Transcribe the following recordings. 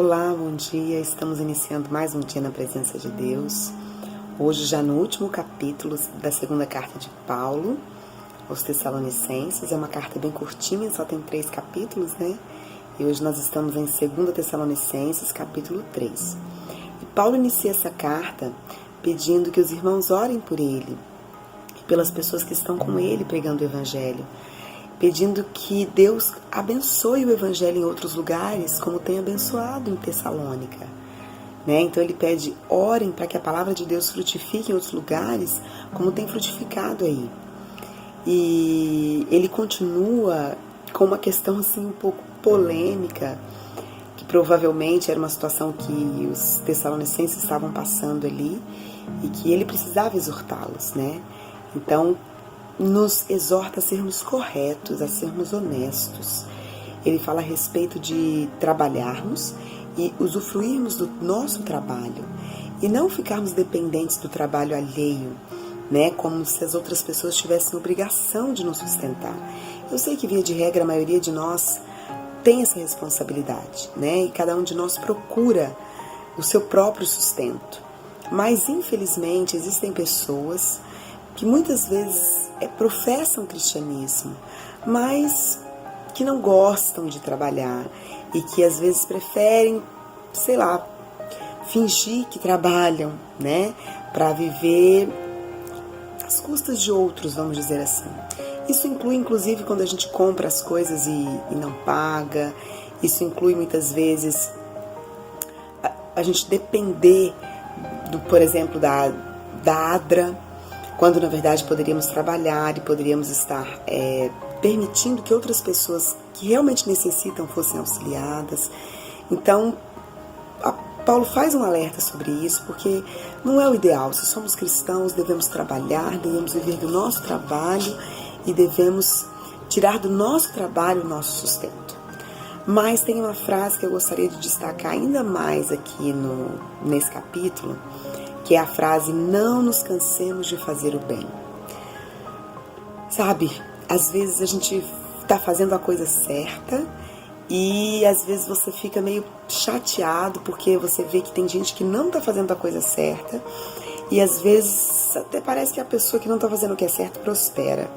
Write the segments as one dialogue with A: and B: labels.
A: Olá, bom dia. Estamos iniciando mais um dia na presença de Deus. Hoje já no último capítulo da segunda carta de Paulo aos Tessalonicenses. É uma carta bem curtinha, só tem 3 capítulos, né? E hoje nós estamos em 2 Tessalonicenses, capítulo 3. E Paulo inicia essa carta pedindo que os irmãos orem por ele e pelas pessoas que estão com ele pregando o Evangelho, pedindo que Deus abençoe o Evangelho em outros lugares, como tem abençoado em Tessalônica. Né? Então ele pede, orem para que a palavra de Deus frutifique em outros lugares, como tem frutificado aí. E ele continua com uma questão assim um pouco polêmica, que provavelmente era uma situação que os tessalonicenses estavam passando ali, e que ele precisava exortá-los, né? Então, nos exorta a sermos corretos, a sermos honestos. Ele fala a respeito de trabalharmos e usufruirmos do nosso trabalho e não ficarmos dependentes do trabalho alheio, né? Como se as outras pessoas tivessem obrigação de nos sustentar. Eu sei que, via de regra, a maioria de nós tem essa responsabilidade, né? E cada um de nós procura o seu próprio sustento. Mas, infelizmente, existem pessoas que muitas vezes professam o cristianismo, mas que não gostam de trabalhar e que às vezes preferem, sei lá, fingir que trabalham, né, para viver às custas de outros, vamos dizer assim. Isso inclui, inclusive, quando a gente compra as coisas e não paga. Isso inclui, muitas vezes, a gente depender, por exemplo, da ADRA, quando na verdade poderíamos trabalhar e poderíamos estar permitindo que outras pessoas que realmente necessitam fossem auxiliadas. Então, Paulo faz um alerta sobre isso, porque não é o ideal. Se somos cristãos, devemos trabalhar, devemos viver do nosso trabalho e devemos tirar do nosso trabalho o nosso sustento. Mas tem uma frase que eu gostaria de destacar ainda mais aqui nesse capítulo, que é a frase, não nos cansemos de fazer o bem. Sabe, às vezes a gente está fazendo a coisa certa e às vezes você fica meio chateado porque você vê que tem gente que não está fazendo a coisa certa e às vezes até parece que a pessoa que não está fazendo o que é certo prospera.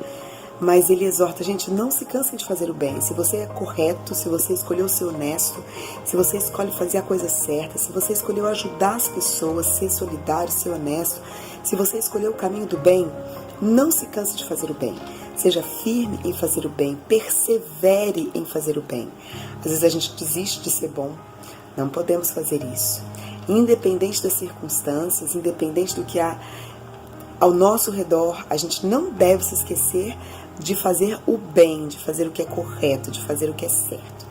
A: Mas ele exorta, gente, não se cansem de fazer o bem. Se você é correto, se você escolheu ser honesto, se você escolhe fazer a coisa certa, se você escolheu ajudar as pessoas, ser solidário, ser honesto, se você escolheu o caminho do bem, não se canse de fazer o bem. Seja firme em fazer o bem, persevere em fazer o bem. Às vezes a gente desiste de ser bom, não podemos fazer isso. Independente das circunstâncias, independente do que há ao nosso redor, a gente não deve se esquecer de fazer o bem, de fazer o que é correto, de fazer o que é certo.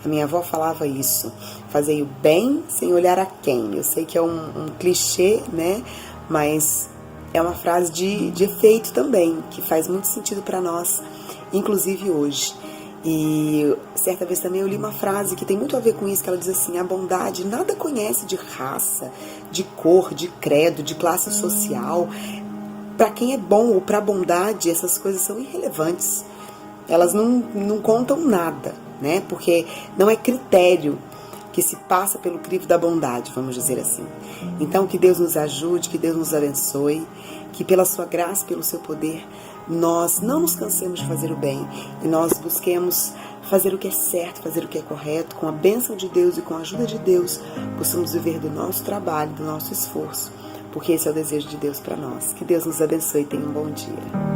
A: A minha avó falava isso, fazer o bem sem olhar a quem. Eu sei que é um clichê, né? Mas é uma frase de efeito também, que faz muito sentido para nós, inclusive hoje. E certa vez também eu li uma frase que tem muito a ver com isso, que ela diz assim, a bondade nada conhece de raça, de cor, de credo, de classe social. Para quem é bom ou para a bondade, essas coisas são irrelevantes. Elas não contam nada, né? Porque não é critério que se passa pelo crivo da bondade, vamos dizer assim. Então, que Deus nos ajude, que Deus nos abençoe, que pela sua graça, pelo seu poder, nós não nos cansemos de fazer o bem e nós busquemos fazer o que é certo, fazer o que é correto, com a bênção de Deus e com a ajuda de Deus, possamos viver do nosso trabalho, do nosso esforço, porque esse é o desejo de Deus para nós. Que Deus nos abençoe e tenha um bom dia.